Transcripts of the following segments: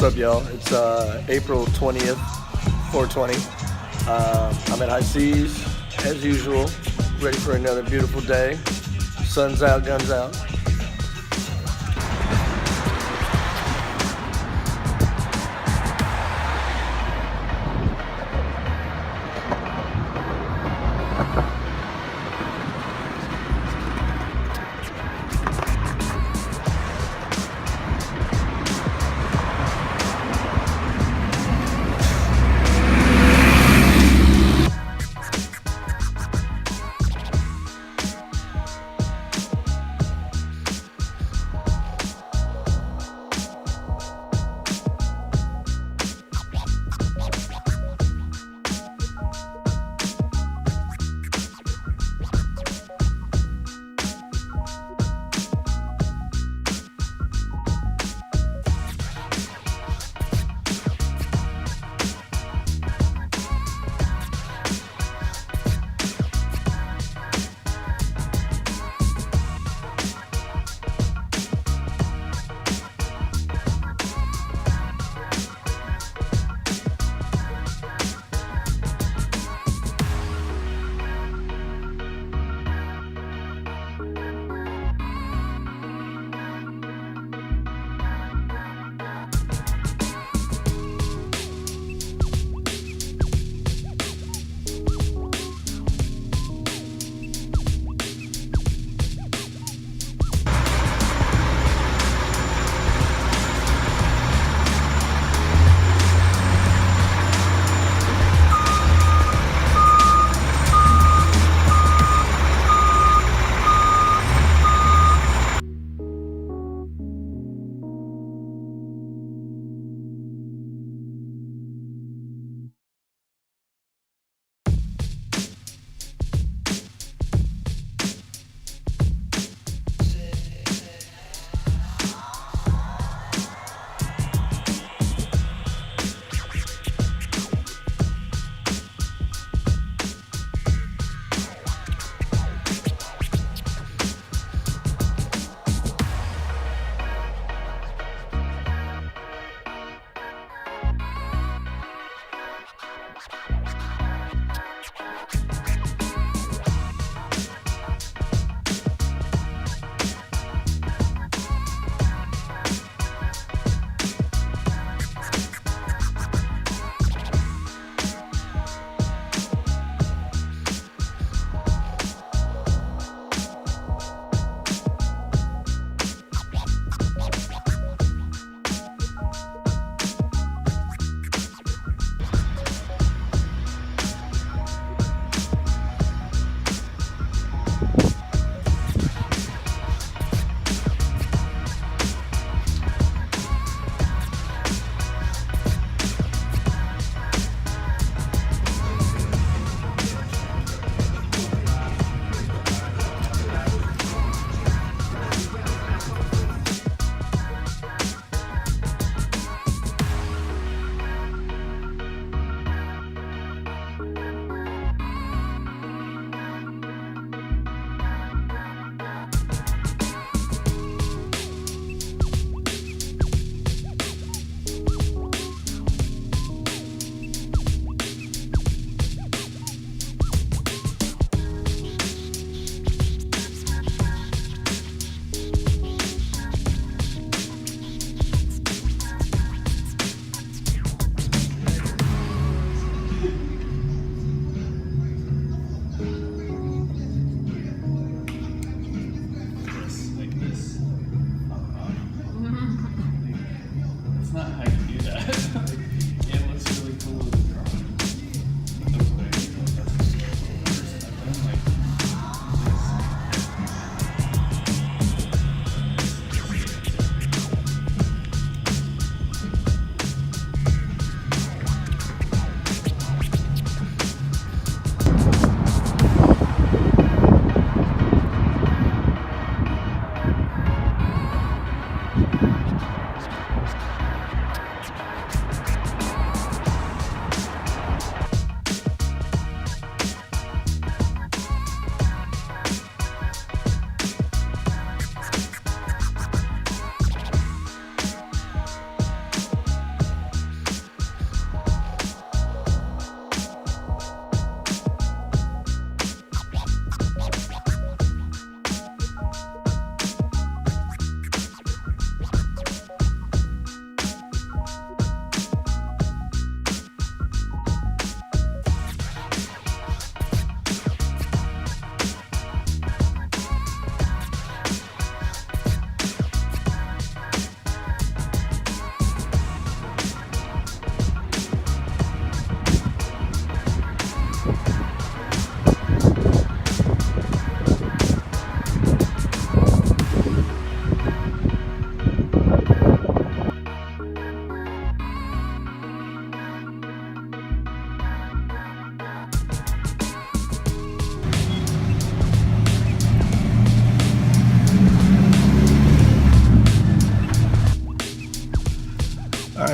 What's up, y'all? It's April 20th, 420. I'm at High Seas, as usual, ready for another beautiful day. Sun's out, guns out.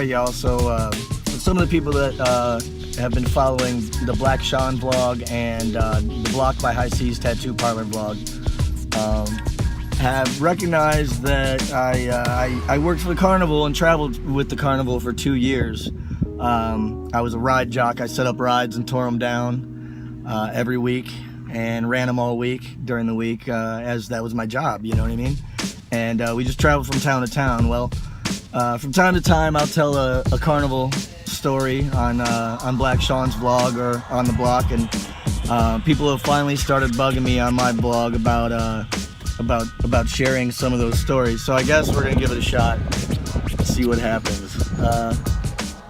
you also, some of the people that have been following the Black Sean vlog and the Block by High Seas Tattoo Parlor vlog have recognized that I worked for the Carnival and traveled with the Carnival for 2 years. I was a ride jock. I set up rides and tore them down every week and ran them all week during the week, as that was my job, you know what I mean? And we just traveled from town to town. Well, from time to time I'll tell a Carnival story on Black Sean's vlog or on the block, and people have finally started bugging me on my blog about sharing some of those stories. So I guess we're gonna give it a shot, see what happens.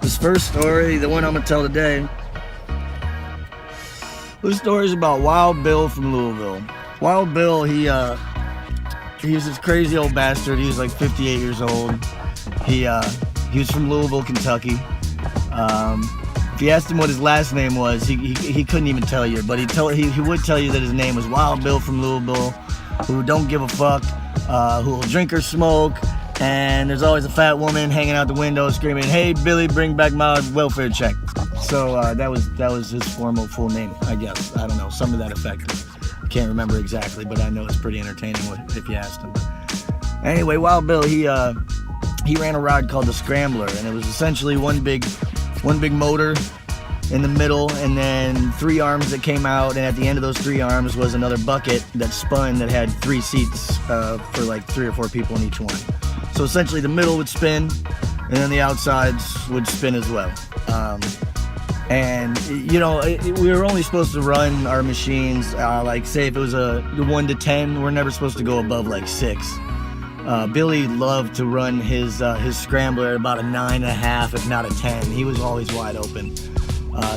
This first story, the one I'm gonna tell today, this story is about Wild Bill from Louisville. Wild Bill, he was this crazy old bastard. He was like 58 years old. He was from Louisville, Kentucky. If you asked him what his last name was, he couldn't even tell you, but he would tell you that his name was Wild Bill from Louisville, who don't give a fuck, who will drink or smoke, and there's always a fat woman hanging out the window screaming, "Hey Billy, bring back my welfare check." So that was his formal full name, I guess. I don't know, some of that effect. I can't remember exactly, but I know it's pretty entertaining if you asked him. Anyway, Wild Bill, he ran a ride called the Scrambler, and it was essentially one big motor in the middle, and then 3 arms that came out, and at the end of those 3 arms was another bucket that spun that had 3 seats for like 3 or 4 people in each one. So essentially the middle would spin, and then the outsides would spin as well. And you know, we were only supposed to run our machines, like say if it was a 1 to 10, we're never supposed to go above like 6. Billy loved to run his Scrambler at about a 9.5, if not a 10. He was always wide open.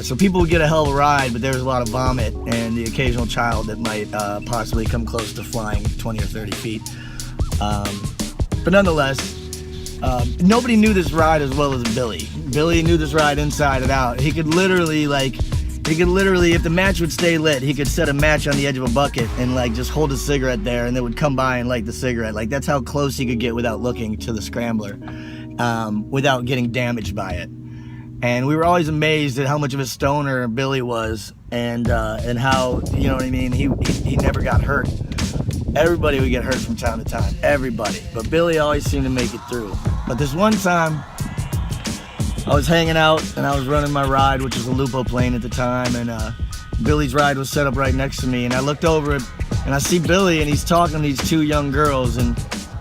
So people would get a hell of a ride, but there was a lot of vomit and the occasional child that might possibly come close to flying 20 or 30 feet. But nonetheless, nobody knew this ride as well as Billy. Billy knew this ride inside and out. He could literally, if the match would stay lit, he could set a match on the edge of a bucket and like just hold a cigarette there, and they would come by and light the cigarette. Like that's how close he could get without looking to the Scrambler, without getting damaged by it. And we were always amazed at how much of a stoner Billy was, and how, you know what I mean, he never got hurt. Everybody would get hurt from time to time, everybody. But Billy always seemed to make it through. But this one time, I was hanging out and I was running my ride, which was a Lupo plane at the time, and Billy's ride was set up right next to me, and I looked over and I see Billy, and he's talking to these 2 young girls, and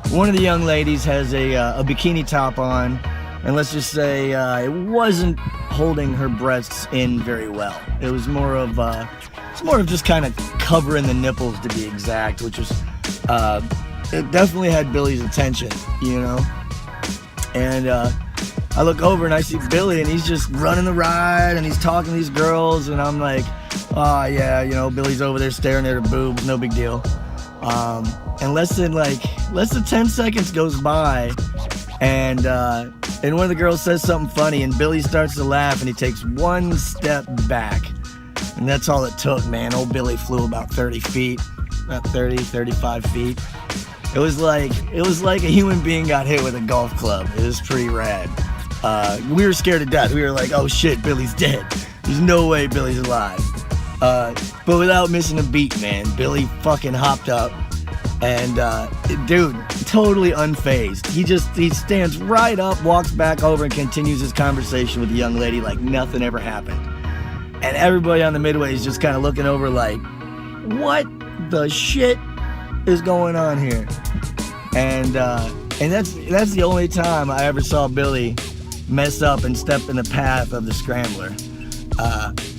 one of the young ladies has a bikini top on, and let's just say it wasn't holding her breasts in very well. It was more of just kind of covering the nipples, to be exact, which was it definitely had Billy's attention, you know. And I look over and I see Billy, and he's just running the ride and he's talking to these girls, and I'm like, oh yeah, you know, Billy's over there staring at her boobs, no big deal. And less than 10 seconds goes by, and one of the girls says something funny, and Billy starts to laugh, and he takes 1 step back, and that's all it took, man. Old Billy flew about 30 feet, about 30, 35 feet. It was like a human being got hit with a golf club. It was pretty rad. We were scared to death. We were like, oh shit, Billy's dead. There's no way Billy's alive. But without missing a beat, man, Billy fucking hopped up, and dude, totally unfazed. He stands right up, walks back over, and continues his conversation with the young lady like nothing ever happened. And everybody on the midway is just kind of looking over like, what the shit is going on here? And that's the only time I ever saw Billy mess up and step in the path of the Scrambler.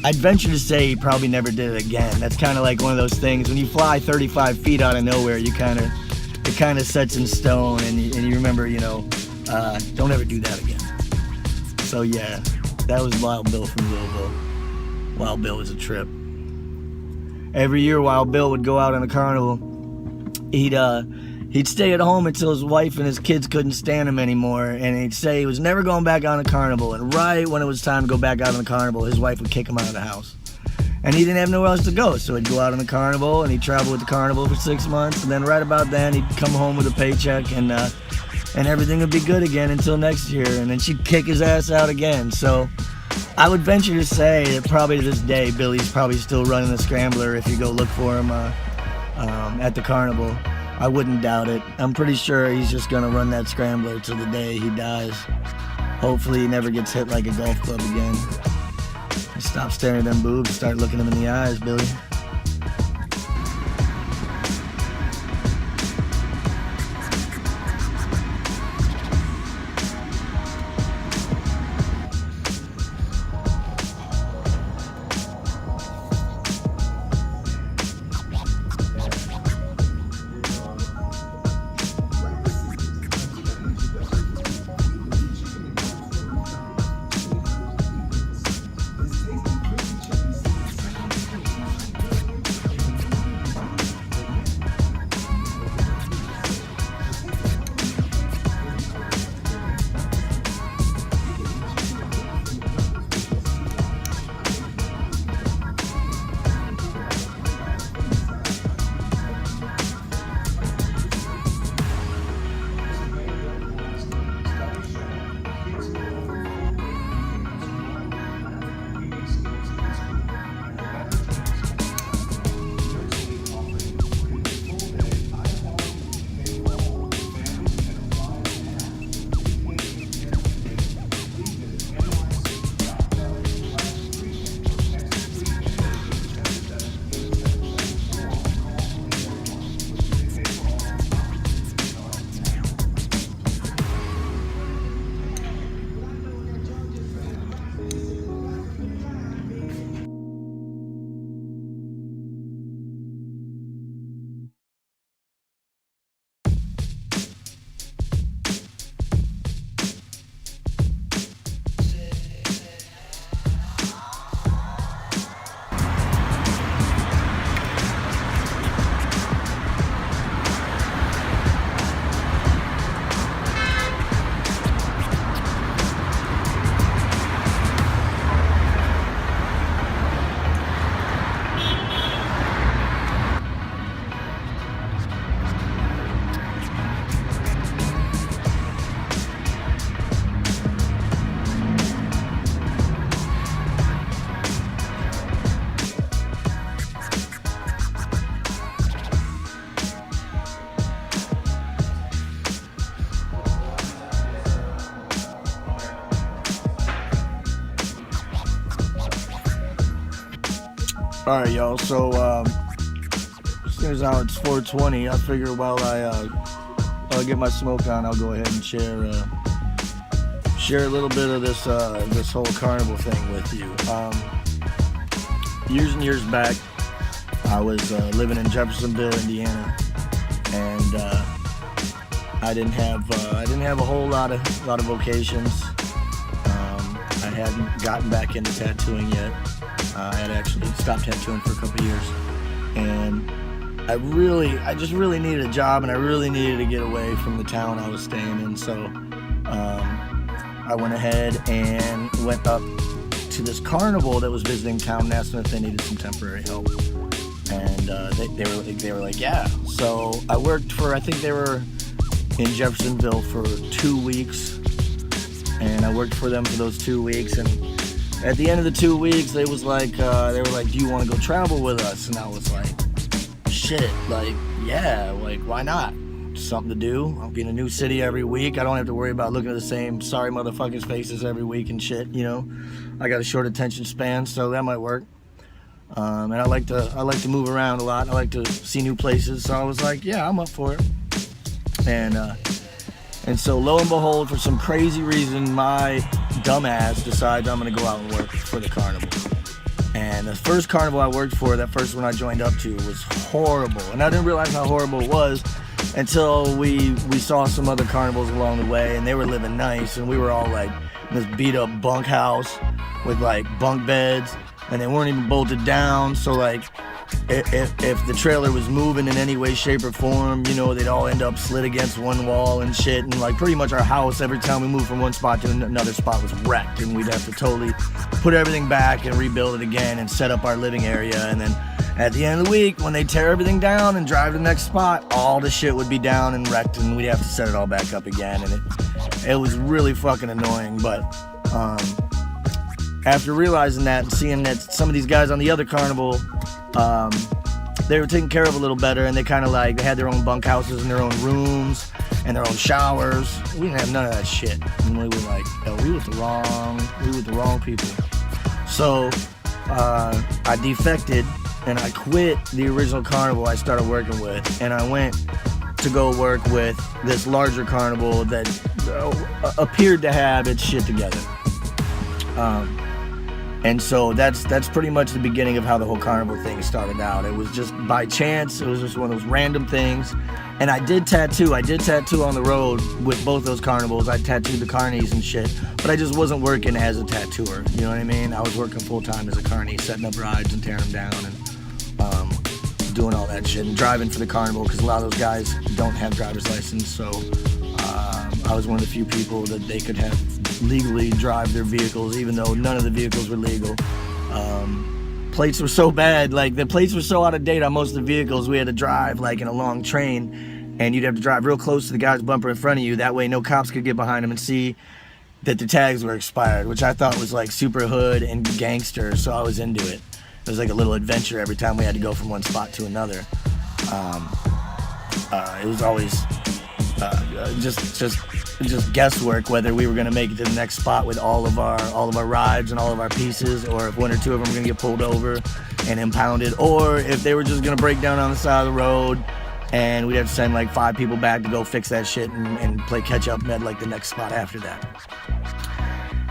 I'd venture to say he probably never did it again. That's kind of like one of those things, when you fly 35 feet out of nowhere, it kind of sets in stone, and you remember, you know, don't ever do that again. So yeah, that was Wild Bill from Louisville. Wild Bill was a trip. Every year Wild Bill would go out on a carnival. He'd stay at home until his wife and his kids couldn't stand him anymore, and he'd say he was never going back on a carnival, and right when it was time to go back out on the carnival, his wife would kick him out of the house. And he didn't have nowhere else to go, so he'd go out on the carnival, and he'd travel with the carnival for 6 months, and then right about then he'd come home with a paycheck, and and everything would be good again until next year, and then she'd kick his ass out again. So I would venture to say that probably to this day, Billy's probably still running the scrambler if you go look for him at the carnival. I wouldn't doubt it. I'm pretty sure he's just gonna run that scrambler till the day he dies. Hopefully he never gets hit like a golf club again. Stop staring at them boobs, start looking them in the eyes, Billy. All right, y'all. So, seeing as how it's 4:20, I figure while I'll get my smoke on, I'll go ahead and share a little bit of this whole carnival thing with you. Years and years back, I was living in Jeffersonville, Indiana, and I didn't have a whole lot of vocations. I hadn't gotten back into tattooing yet. I had actually stopped tattooing for a couple years, and I just really needed a job, and I really needed to get away from the town I was staying in. So I went ahead and went up to this carnival that was visiting town and asked them if they needed some temporary help, and they were like, yeah. So I worked for, I think they were in Jeffersonville for 2 weeks, and I worked for them for those 2 weeks, and at the end of the 2 weeks, they were like, do you want to go travel with us? And I was like, shit, like, yeah, like, why not? Something to do. I'll be in a new city every week. I don't have to worry about looking at the same sorry motherfuckers' faces every week and shit, you know? I got a short attention span, so that might work. And I like to move around a lot. I like to see new places, so I was like, yeah, I'm up for it. And so lo and behold, for some crazy reason, my dumbass decides I'm gonna go out and work for the carnival. And the first carnival I worked for, that first one I joined up to, was horrible. And I didn't realize how horrible it was until we saw some other carnivals along the way, and they were living nice, and we were all like in this beat up bunkhouse with like bunk beds, and they weren't even bolted down, so like if the trailer was moving in any way, shape, or form, you know, they'd all end up slid against one wall and shit. And like pretty much our house, every time we moved from one spot to another spot, was wrecked, and we'd have to totally put everything back and rebuild it again and set up our living area. And then At the end of the week, when they tear everything down and drive to the next spot, all the shit would be down and wrecked, and we'd have to set it all back up again. And it was really fucking annoying. But after realizing that and seeing that some of these guys on the other carnival, they were taken care of a little better, and they kind of like, they had their own bunkhouses and their own rooms and their own showers. We didn't have none of that shit. And we were like, yo, we with the wrong people. So I defected and I quit the original carnival I started working with, and I went to go work with this larger carnival that appeared to have its shit together. And so that's pretty much the beginning of how the whole carnival thing started out. It was just by chance. It was just one of those random things. And I did tattoo on the road with both those carnivals. I tattooed the carnies and shit, but I just wasn't working as a tattooer. You know what I mean? I was working full time as a carny, setting up rides and tearing them down and doing all that shit and driving for the carnival, because a lot of those guys don't have driver's license. So I was one of the few people that they could have legally drive their vehicles, even though none of the vehicles were legal. Plates were so bad, like the plates were so out of date on most of the vehicles, we had to drive like in a long train, and you'd have to drive real close to the guy's bumper in front of you. That way no cops could get behind them and see that the tags were expired, which I thought was like super hood and gangster, so I was into it. It was like a little adventure every time we had to go from one spot to another. It was always just guesswork whether we were going to make it to the next spot with all of our rides and all of our pieces, or if one or two of them were going to get pulled over and impounded, or if they were just going to break down on the side of the road and we'd have to send like 5 people back to go fix that shit and play catch up at like the next spot after that.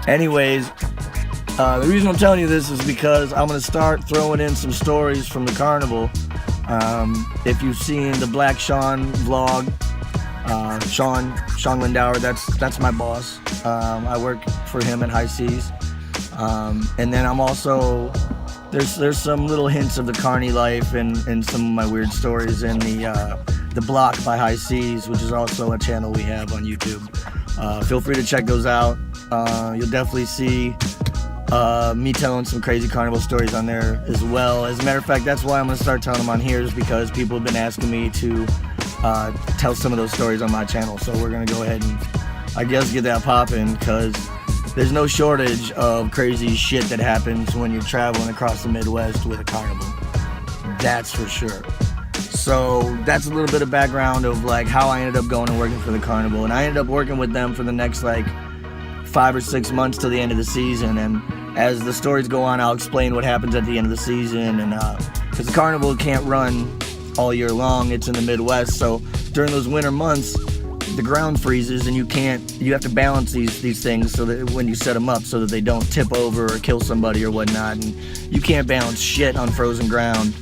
Anyways, the reason I'm telling you this is because I'm going to start throwing in some stories from the carnival. If you've seen the Black Sean vlog, Sean Lindauer, that's my boss. I work for him at High Seas. And then I'm also, there's some little hints of the carny life and some of my weird stories in the Block by High Seas, which is also a channel we have on YouTube. Feel free to check those out. You'll definitely see me telling some crazy carnival stories on there as well. As a matter of fact, that's why I'm going to start telling them on here, is because people have been asking me to tell some of those stories on my channel. So we're going to go ahead and, I guess, get that popping, because there's no shortage of crazy shit that happens when you're traveling across the Midwest with a carnival. That's for sure. So that's a little bit of background of like how I ended up going and working for the carnival. And I ended up working with them for the next like 5 or 6 months till the end of the season. And as the stories go on, I'll explain what happens at the end of the season. And because the carnival can't run all year long, it's in the Midwest, so during those winter months the ground freezes and you have to balance these things so that when you set them up so that they don't tip over or kill somebody or whatnot, and you can't balance shit on frozen ground.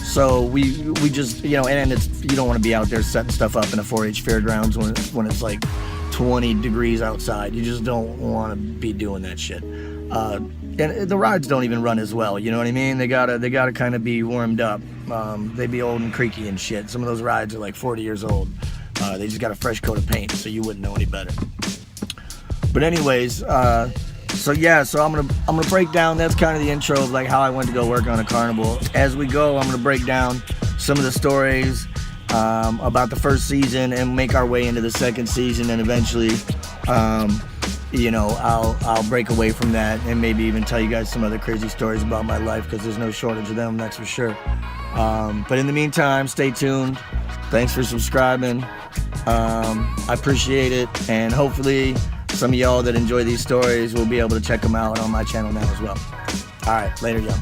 So we just, you know, and it's, you don't want to be out there setting stuff up in a 4-H fairgrounds when it's like 20 degrees outside. You just don't want to be doing that shit. And the rides don't even run as well, you know what I mean? They gotta kind of be warmed up. They be old and creaky and shit. Some of those rides are like 40 years old. They just got a fresh coat of paint, so you wouldn't know any better. But anyways, so I'm gonna break down. That's kind of the intro of like how I went to go work on a carnival. As we go, I'm gonna break down some of the stories about the first season and make our way into the second season, and eventually, you know, I'll break away from that and maybe even tell you guys some other crazy stories about my life, because there's no shortage of them, that's for sure. But in the meantime, stay tuned. Thanks for subscribing. I appreciate it, and hopefully some of y'all that enjoy these stories will be able to check them out on my channel now as well. All right, later, y'all.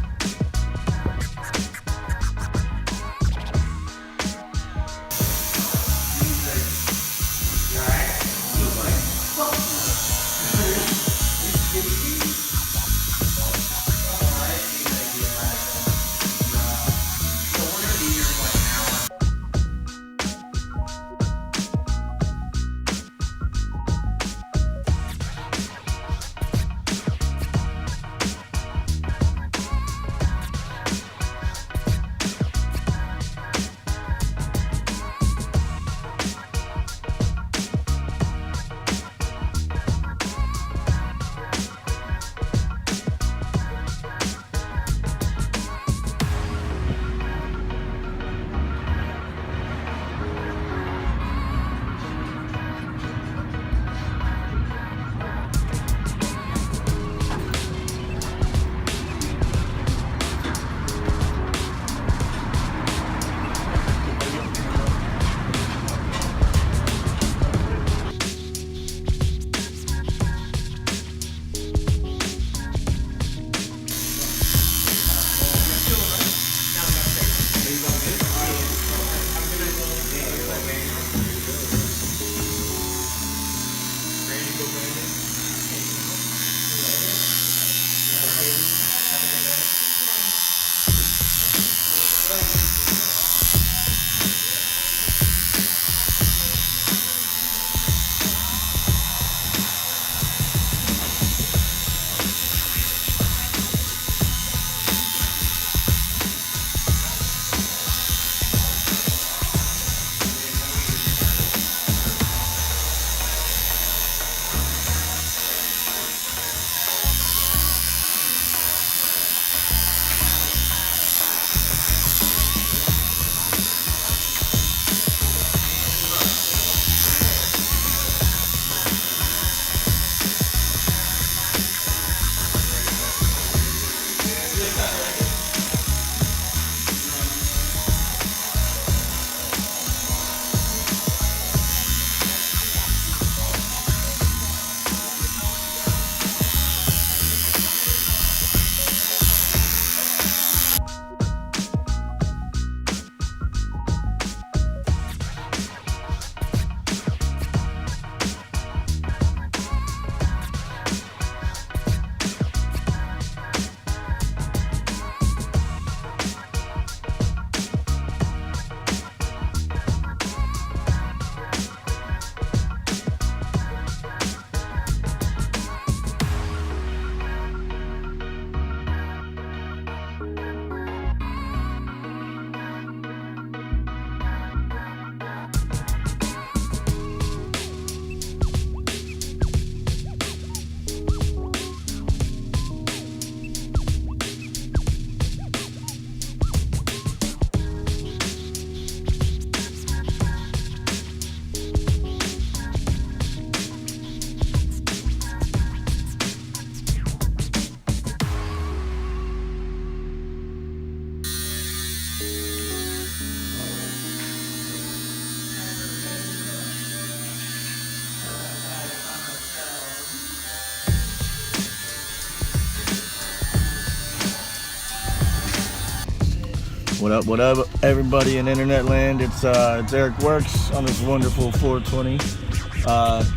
What up, everybody in internet land? It's Eric Worx on this wonderful 420.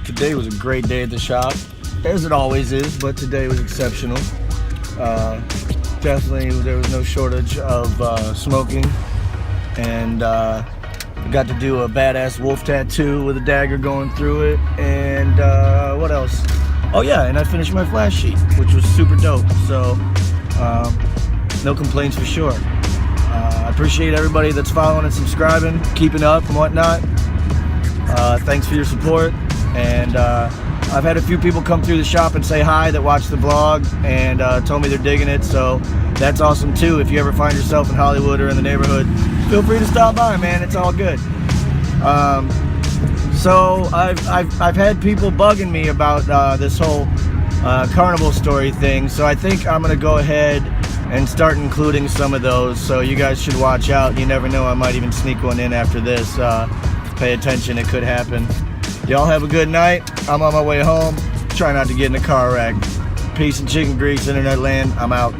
Today was a great day at the shop, as it always is, but today was exceptional. Definitely, there was no shortage of smoking, and got to do a badass wolf tattoo with a dagger going through it, and what else? Oh yeah, and I finished my flash sheet, which was super dope, so no complaints for sure. I appreciate everybody that's following and subscribing, keeping up and whatnot. Thanks for your support, and I've had a few people come through the shop and say hi that watched the vlog and told me they're digging it, so that's awesome too. If you ever find yourself in Hollywood or in the neighborhood, feel free to stop by, man. It's all good. So I've had people bugging me about this whole Carnival story thing, so I think I'm gonna go ahead and start including some of those, so you guys should watch out. You never know, I might even sneak one in after this. Pay attention, it could happen. Y'all have a good night. I'm on my way home. Try not to get in a car wreck. Peace and chicken grease, internet land. I'm out.